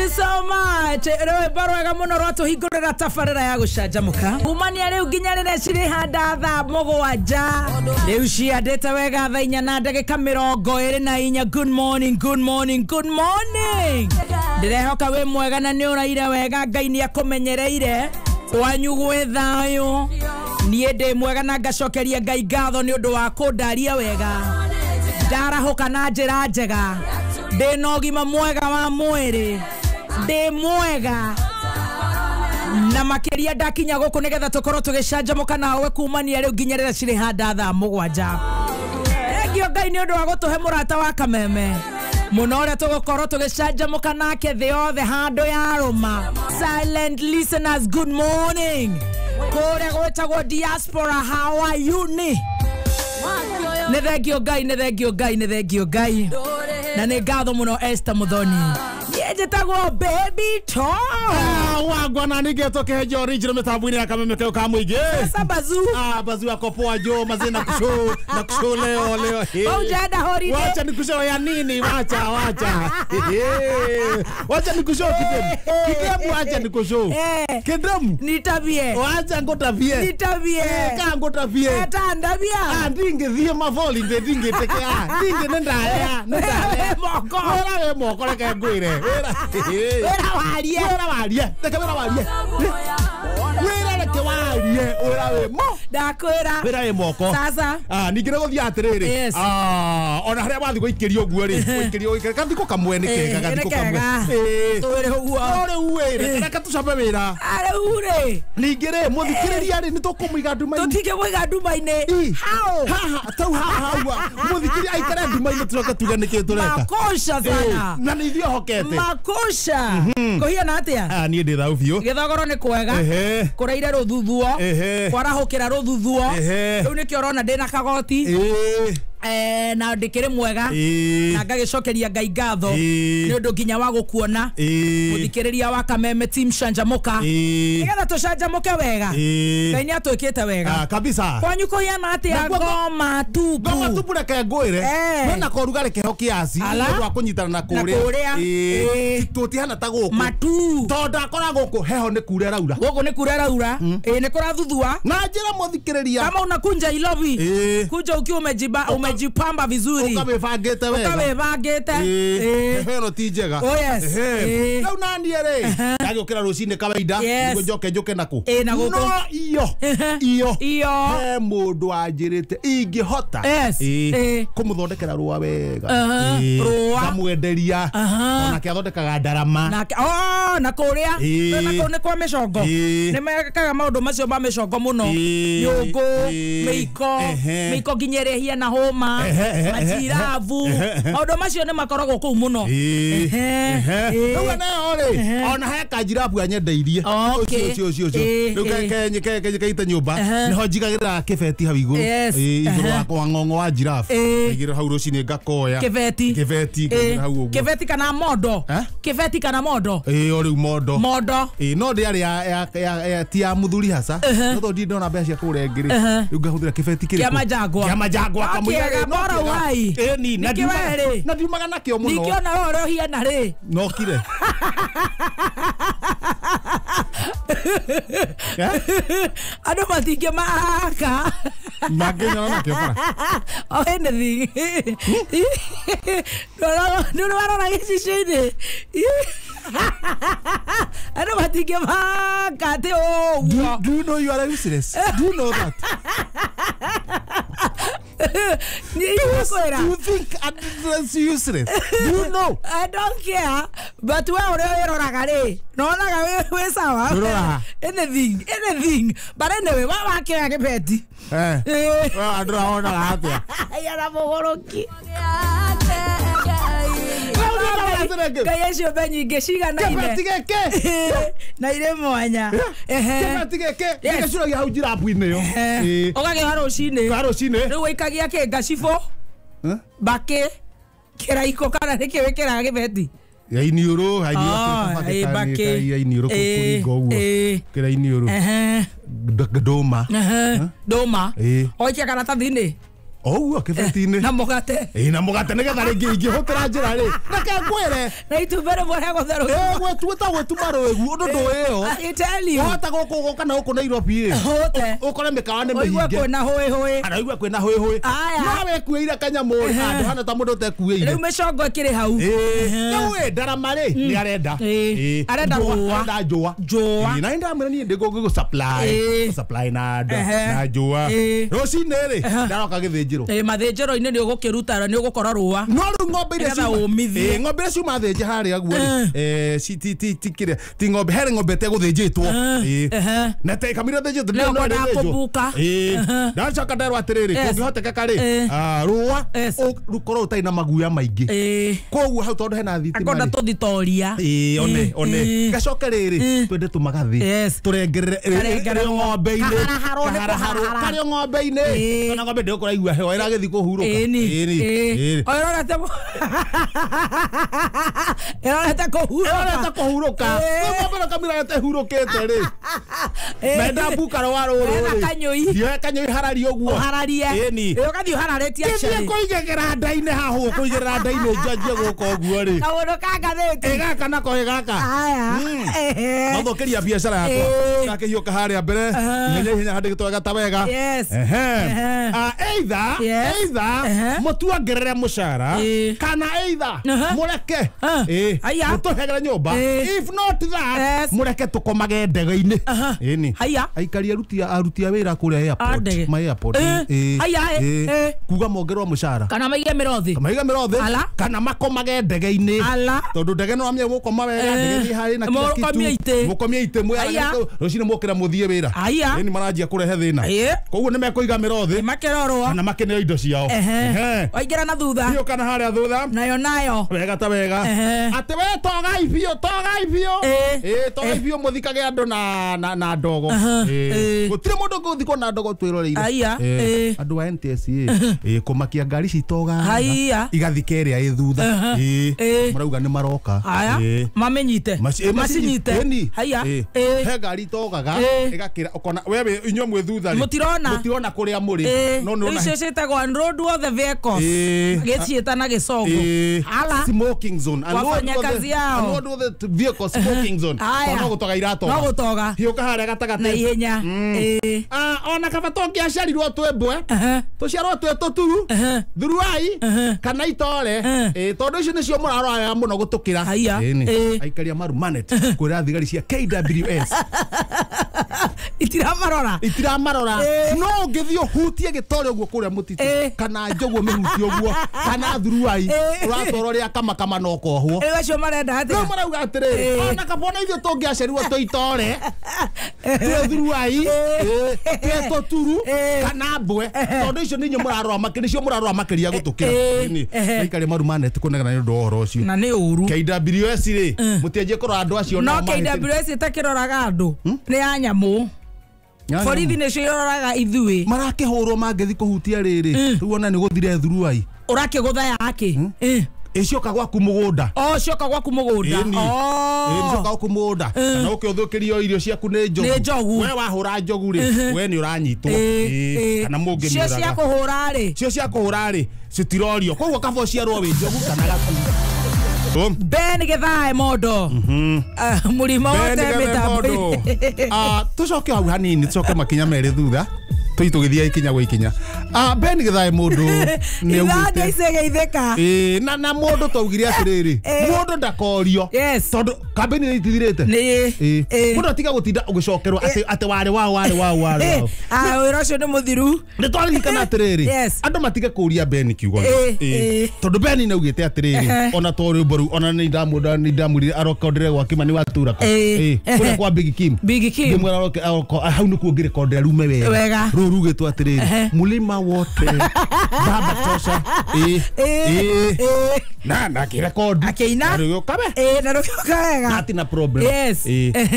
you so much. Rewe barwega muno rwatuhingurira tafarira ya gucanjamuka. Umania riu nginya rire ciri handa thaa mugwanja. Riu ciandite wega thaa 4 na ndagika 24. Good morning, good morning, good morning. Ndirehoka wi mwega na ni uraire wega, Ngai ni akumenyereire. Wanyu gwe thayo. Nie ndi mwega na ngacokeria Ngai ngatho ni undu wa kundaria wega. Ndarahoka na njira njega. Ndina ũgima mwega wa mwĩrĩ. Ndi mwega. Na makiria ndakinya guku nigetha tukorwo tugicanjamuka nawe kumania riu nginya rĩrĩa cirĩ handa thaa 7. Egio Ngai ni undu wa gutuhe murata wa kameme. Muno ũrĩa tugukorwo tugicanjamuka nake thĩ yothe handũ ya rũma. Silent listeners, good morning. Kũrĩa gwĩtagwo diaspora, how are you ni? Nĩ thengio Ngai, nĩ thengio Ngai, nĩ thengio Ngai. Na nĩ ngatho muno Esther Muthoni. Njĩtagwo baby talk. Wagwa na nigeto kehejo original metabuini ya kameme keo kama mwige. Sasa bazu. Bazu yako poa jo mazina kusho leo. Haujada holiday. Wacha nikusho ya nini? Wacha. Wacha nikusho kidemu wacha nikusho. Kidemu. Nitabie. Wacha ngotabie. Nitabie. Ka ngotabie. Hata ndabia. Ndinge thie mavoli ndinge tekea. Ndinge nenda ya. Moko. Ora moko reke ngwire. Wera warie. Teka wera warie. Wera reke warie. Wera we mo. Ndakwira. Wera we moko. Sasa. Ningire guthia atiriri. Yes. Ona haria wathi guikirio guo ri. Guikirio kathiko kamwe ni kega kathiko kamwe. Tore huwa. Ore uwere. Reka tucabe wira. Are ure. Ningire muthikiriria ri nitukumwiga nduma-ini. Tutige mwiga nduma-ini. How? Tau hawa. Muthikiriria aikare nduma-ini turoka tuga niki tureka. Makosha sana. Na ni ithio hokete. Makosha. Kuhiana atia? Ni ndi thau biu. Githogoro ni kwega. Kuraire ruthuthuo. Kwarahukira ruthuthuo. Riu nikio urona ndina kagoti. Na ndikire mwega na ngagicokeria Ngai ngatho ni undu nginya wa gukuona muthikiriria wa kameme team canjamuka nigetha tucanjamuke wega Ngai ni atwikite wega kabisa kwanyu kuhiana atia ngoma tupu reke ngwire wena korugare keho kiasi ndu wa kunyitana na kuria tutihana ta guku matu tonda kora guku heho ni kure raura guku ni kure raura ni kurathuthua na njira muthikiriria kama unakunja ilobi kuja ukiwa umejipamba vizuri ukabebangite wega ukabebangite heno ti njega oh yes lau nani ere ndagukira rucine kawaida nigujoke njuke naku no iyo he mundu anjirite ingihota kumuthondekera rua wega kamwenderia ona kiathondekaga ndarama na kuria na kwa micongo ni mekaga maundu macio ma micongo muno nyungu miko ginyerehia na homa majiravu maundu macio ni makoragwo kuu muno riu nayo ri ona heka njirabu anyendeirie ucio riu keite nyumba niho njigagirira kibeti hau iguru wa ng'ong'o wa njirabu igire hau rucini ngakoya kibeti hau uguo kibeti kana mondo kibeti kana mondo riu mondo no ndiari ya ti ya muthuri hasa no thondi ndona mbeca cia kurengiri riu ngahuthira kibeti kiri kia majangwa kamwiga bora wai ni na ndiumaga nakio muno nikiona wore hiana ri nokire ando matinge maka magenya nakio bara anything no warona gicicini ando matinge maka te do you know you are useless? Do you know that? Do you think that's useless? Do you know? I don't care. But we are ready. No, we sawa. Anything. But anyway, what wa kira kibeti? Adraona hatia. Yana mogoroki. Kaya sio benyi geshiga na ine. Kibeti geke. Na ile mwanya. Kibeti geke. Nigecura gia hau njirabu-ini yo. Ogage harucini. Riu ikagia ke gacifo. Bake kiraiko kana nikiwekera kibeti. Ya iniuru, bake ya iniuru kuringo uo. Kira iniuru. Doma. Doma. Oikia karatathi-ini. Oguo kibeti-ini. Na mugate. Na mugate nigetha ringi ingihutira njira ri. Reke ngwire. Na itumbere mwana gutharu. Gwetweta gwetumaro egu undu ndu iyo. I tell you. Hota guku kana guku Nairobi. Hote. Ukore mikawa ni mihinge. Oigwa kwina hoi. Araigwa kwina hoi. Nawe kuira kanyamu andu hana ta mundu tekuire. Riu micongo ikiri hau. Niwe Ndaramari ni arenda. Arenda rua. Arenda njua. Na ndamwira ni ndigo go supply na njua. Rocine ri ndaroka githinjiro. Mathinjiro-ini ni ugukiruta ni ugukora rua. No ru ng'ombe iria ng'ombe icio mathinje haria guo ti ng'ombe here ng'ombe te guthinjitwo na te kamira thinjitwo no ndakubuka ndacoka nderwo atiriri kungihotekeka ri rua rukorwo utai na maguya maingi koguo hau tondu hena thitima akonda tuthitoria one gacoke riri twende tumagathi turengerere ng'ombe-ini kario ng'ombe-ini kana ng'ombe ndikuraigua hewa iragithi kuhuruka Erorete kuhuruka ng'ombe kamira yete hurukite ri menda mbukaro wa ruru ri kanyoi harari uguo hararie ugathi hararitie acari kuigegera ndaine hahu kuigegera ndaine njajie guko uguo ri kaundu kangathiti gaka nako gaka mathokeria biacara yakwa gakihiuka haria mbere ihenya handi gitwega ta wega either mutuongerere mucara kana either mureke mutuhegere nyumba if not that mureke tukomage ndege-ini ini aikari aruti a wira kuria airport kuga mongerwo mucara kana maige mirothi kana makomage ndege-ini tondu ndege no amye gukoma wega ndege thi hari na kila kitu mukomie ite rucine mukira muthie wira ini maranjia kurehe thina koguo ni mekuiga mirothi makirorwo kana makinira indo ciao waingira na thutha hiyo kana haria thutha nayo wega ta wega ati we togai bio muthikage andu na ndogo gutire mundu nguthikwo na ndogo twiroriire andu a NTSA kumakia ngari citoga igathika iria i thutha marauga ni maroka mamenyite macinyite he ngari togaga igakira ukona wewe inyuo mwe thutha mutirona kuria muri no no icio citagwo road of the vehicles gicieta na gicongo smoking zone wafanya kazi yao road of the vehicle smoking zone no gutoga irato no gutoga hiuka haria gatagate na ihenya ona kaba tongiaciarirwo twembwe tuciarwo twe tuturu thuruai kana itore tondu icio nicio murarora muno gutukira aikaria marumanet kwira thigari cia KWS itiramarora no ngithio hutie gitore uguo kuria mutitu kana njoguo mihutie uguo kana thuruai uratoro ria kama no kohwo acio marenda atia no marauga atiriri ona kabona ithio tungiacerirwo tuitore thuruai tuturu kana mbwe tondu icio ninyo murarora makiria gutukira aikaria marumanet kunegana ni undu horo ucio na ni uru KWS ri mutienje korwo andu acio no KWS itakiroraga andu ni anyamu borithi nä cio iroraga ithui marakihurwo mangithi kuhutia riri riu ona ni guthire thuruai urakigutha yaki icioka gwaku mugunda cioka gwaku mugunda cioka gwaku mugunda na ukiuthukirio irio ciaku ni njogu we wahura njogu ri we ni uranyitwo kana mungi ni uraga cio cia kuhura ri citirorio koguo kabo ciarwo wi njogu kana gaku Ben Githae Mondo murimo wote mitambo tucoke hau hanini tucoke makinya meri thutha tuitugithia ikinya gwa ikinya Ben Githae Mondo ni ugite icegeitheka na Mondo twaugire atiriri Mondo ndakorio tondu kambeni ni itithirite Mondo atiga gutinda ugicokerwo ati wari wira ucio ni muthiru ni twaririkana atiriri andu matige kuria Ben kiugo tondu Ben ni ugite atiriri ona tori boru ona ni ndamurire arokodere gwa Kimani wa Turako kuna kwa Big Kim ndimwera roke hau ni kuongire kodere rume wega rugitwo atiriri mulima wote baba tosha na kirecord akina rukabe na rukaga atina problem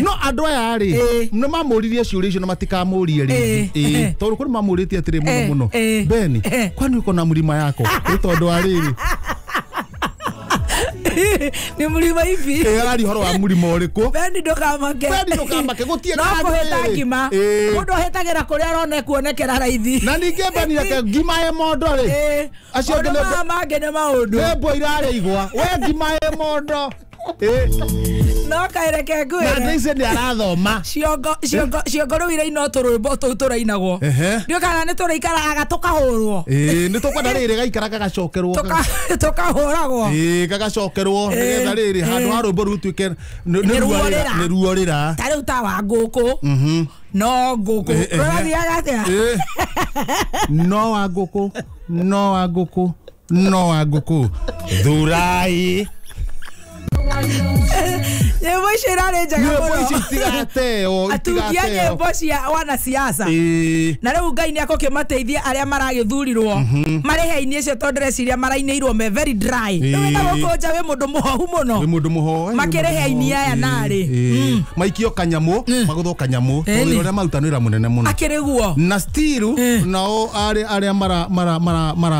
no andu aya ri no mamuririe ciuria icio na matikamurie ri tondu kuri mamuritie atiriri muno Ben kwani uko na mulima yako tondu ariri Ni mulima hivi. Arari horo wa mulima uriku. Bendi ndokamake gutie na kuheta ngima. Mundu hetagira kuria arone kuonekera raithi. Na ninge bani yake ngima ye mondo ri. Acio ngene mangene maundu. Bebo irare igwa. We ngima ye mondo. No kaireke ngwire. Na ndice ni arathoma. Ciongo ruire ino turwimbo turainagwo. Ndio kana ni turaikaraga tukahurwo. Ni tukwenda riri gaikaraga gacokerwo. Tukahuragwo. Gagacokerwo nigetha riri handu ha rwimbo rutuike ni ruorira. Tari utawa nguku. No nguku. Rothiaga atia. No wa nguku. No wa nguku. No wa nguku. Thurai. Nyimbo icio irarĩ njega mũno. Nyimbo icio itigateo. Atungia nyimbo cia wanasiasa. Na rĩu Ngai nĩ akũkĩmateithia arĩa maragĩthurirwo marĩ heinĩ icio tondũ ndĩreciria marainĩirwo me very dry. Rĩu wĩta gũkũ nja wĩ mũndũ mũhohu mũno. Wĩ mũndũ mũhohu. Makĩrĩ heinĩ aya narĩ. Maikio kanyamũ magũthwo kanyamũ. Tondũ ũrĩa marutanĩra mũnene mũno. Akĩrĩ guo. Na still nao arĩa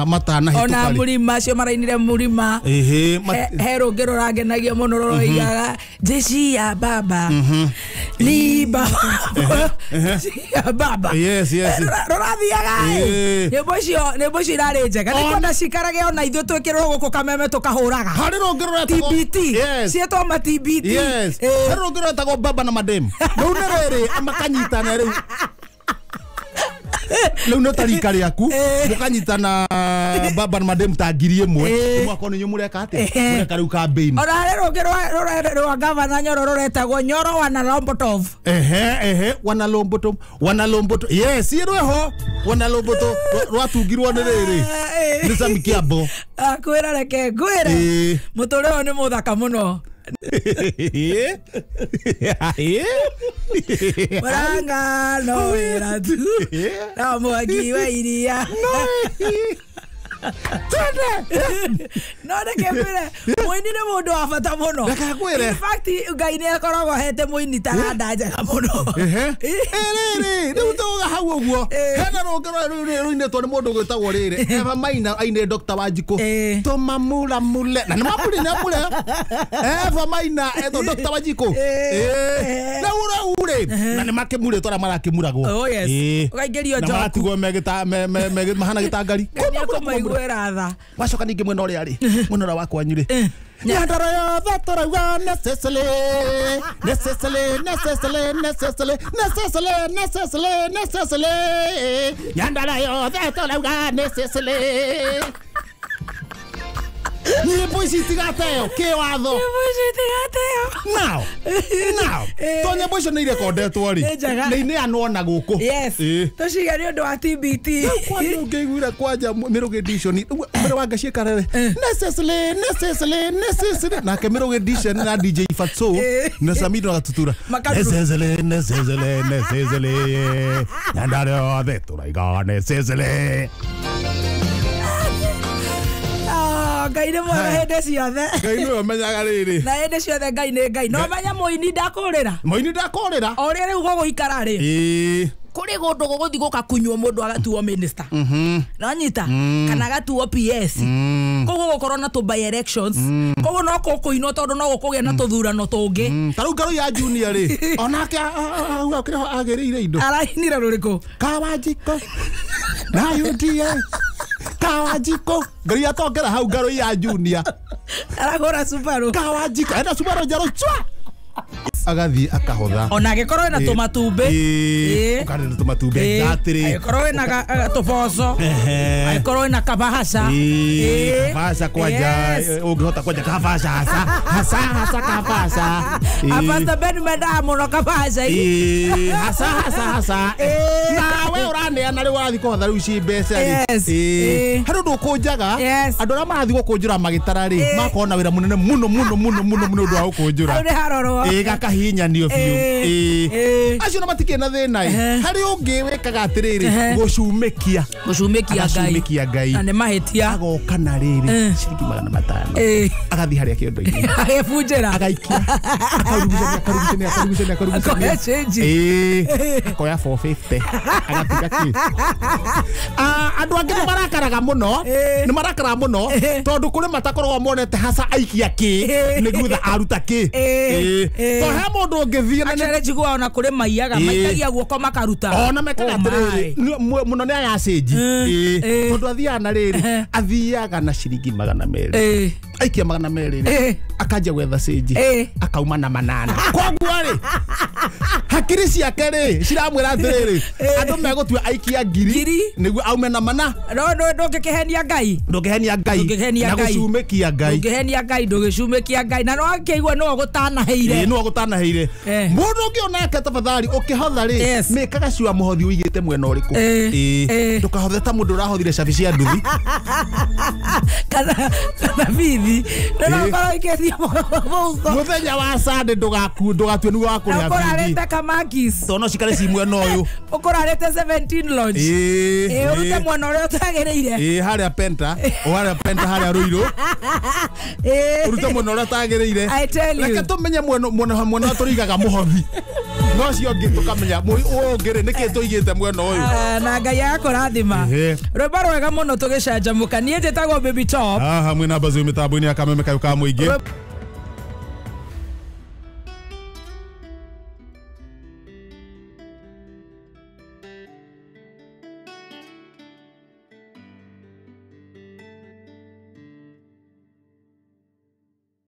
matanahĩtũka. Ona mũrima acio marainire mũrima. He rũngĩ rũrangenagia mũno rũroigaga jeshi ya baba ni baba ya baba. Yes. Rũrathiaga nyimbo icio irarĩ njega nĩkwenda cikarage ona ithuĩ twĩkĩrwo gũkũ kameme tukahũraga. Harĩ rũngĩ rũretagwo TBT. Ciĩtwo ma TBT. Harĩ rũngĩ rũretagwo baba na madem. Rĩu nĩ rĩrĩ makanyitana rĩu. Leo no tarika rĩaku mukanyitana baba na madem ta ngiri ĩmwe mwako nĩ mureka ate mureka rĩu campaign ora rũngĩ rwa gavana Nyoro rũretagwo Nyoro Wanalombotov Wanalombotov yes rweho Wanalombotov rwatungirwo nĩ rĩrĩ nĩ Sami Kiambo akwĩra reke ngwĩre mũtũrĩ ũyũ nĩ mũthaka mũno. Maranga no era tu na mwagi wa iria no reke mbere muini nĩ mũndũ wa bata mũno. In fact Ngai nĩ akoragwo hete muini taranda njega mũno. Rĩu tũga hau ũguo hena rũngĩ rũinĩtwo nĩ mũndũ gwĩtagwo rĩrĩ Eva Maina aine Dr. Wanjikũ tũmamura mule na nĩ mapuri nĩ mule Eva Maina etwo Dr. Wanjikũ rĩu rĩ na nĩ makĩmurĩtwo arĩa marakĩmuragwo ũkaingĩrio njoku na matigwo mahana gĩtangari gwĩra tha wacoka ningĩ mwena ũrĩa rĩ mwena ũrĩa wakwa nyurĩ Nyandaro yothe tũrauga necessarily Nyandaro yothe tũrauga necessarily nyimbo ici itigateo kĩwatho now to nyimbo icio nĩ irekondetwo rĩ nĩ anona gũkũ tũciga nĩ ũndũ wa TBT kwani ũngĩiguire kwanja Mĩrũgĩ edition mbere wa Gacie Karere necessarily nake Mĩrũgĩ edition na DJ Fatso na Samido gatutura necessarily Nyandaro yothe tũrauga necessarily Ngai nĩ mwega hĩndĩ ciothe. Ngai nĩ ũmenyaga rĩrĩ. Na hĩndĩ ciothe Ngai nĩ Ngai. No menya mũini ndakũrĩra. Mũini ndakũrĩra. O rĩrĩ rĩu gũgũikara rĩ. Kũrĩ gũndũ gũgũthi gũkakunywo mũndũ agatuo minister. No nyita kana agatuo PS. Koguo gũkorwo na tũ by elections. Koguo no kũinwo tondũ no gũkũgĩa na tũthurano tũngĩ. Tarĩu Ngarũ ya Junior rĩ. Onake agĩrĩire indo. Arainire rũrĩkũ? Kawanjiko. Na UDA. Kawanjiko Ngai atongera hau Ngarũ ya Junior aragũra Subaru Kawanjiko enda Subaru njerũ chwa agathi akahotha ona agĩkorwo ena tũmatumbĩ ũkarĩra tũmatumbĩ ngatĩrĩ agĩkorwo ena tũboco agĩkorwo ena kabahaca kabahaca kwanja ũngĩhota kwanja kabahaca hasa kabahaca Pastor Ben mendaga mũno kabahaca hasa nawe ũraneana rĩu wathi kũhotha rĩu ci mbeca harĩ ũndũ ũkũnjaga andũ arĩa marathiĩ gũkũnjũra magĩtara rĩ makona wĩra mũnene mũno ũndũ wa gũkũnjũra harorwo kahinya ndio biũ acio na matikĩ na thĩna harĩ ũngĩ wĩkaga atĩrĩrĩ gũcumekia Ngai na nĩ mahĩtia agoka na rĩrĩ ciringi 500 agathi harĩa kĩondo-inĩ agĩbunjĩra agaikia akarugicania akoya 450 agatiga kĩ andũ angĩ nĩ marakaraga mũno tondũ kũrĩ matakoragwo monete haca aikia kĩ nĩguo aruta kĩ to he mũndũ ũngĩthiĩ na nĩ njiguaga ona kũrĩ maiyaga maikagia guoko makaruta ona mekaga atĩrĩrĩ mũno nĩ ayacenji tondũ athiaga na rĩrĩ athiaga na ciringi 200 aikia 200 akanja gwetha cenji akauma na 8 koguo rĩ hakiri ciake rĩ ciramwĩra atĩrĩrĩ andũ megũtua aikia ngiri nĩguo aume na 4 ndũngĩkĩhenia Ngai na gũcumĩkia Ngai ndũgĩcumĩkia Ngai na no akĩigua no gũtanaheire mũndũ ũngĩ onake tafadhali ũkĩhotha rĩ mĩkaga ciwa mũhothi ũigĩte mwena ũrĩkũ ndũkahothe ta mũndũ ũrahothire cabi cia nduthi kana bithi muthenya wa Sunday ndũgatue nĩguo wakũrĩa bithi ũkũrarĩte kamakis tono cikare ci mwena ũyũ ũkũrarĩte 17 lodge ũrute mwena ũrĩa ũtagĩrĩire harĩa penta harĩa Ruiru urute mwena ũrĩa ũtagĩrĩire reke tũmenye mwena tũrigaga mũhothi no cio ngĩ tũkamenya ũngĩrĩ nĩkĩ tũigĩte mwena ũyũ na Ngai agakũrathima rwĩmbo rwega mũno tũgĩcanjamũka niĩ njĩtagwo Baby Top hamwe na Bazu mĩtambo-inĩ ya Kameme Kayũ ka mũingĩ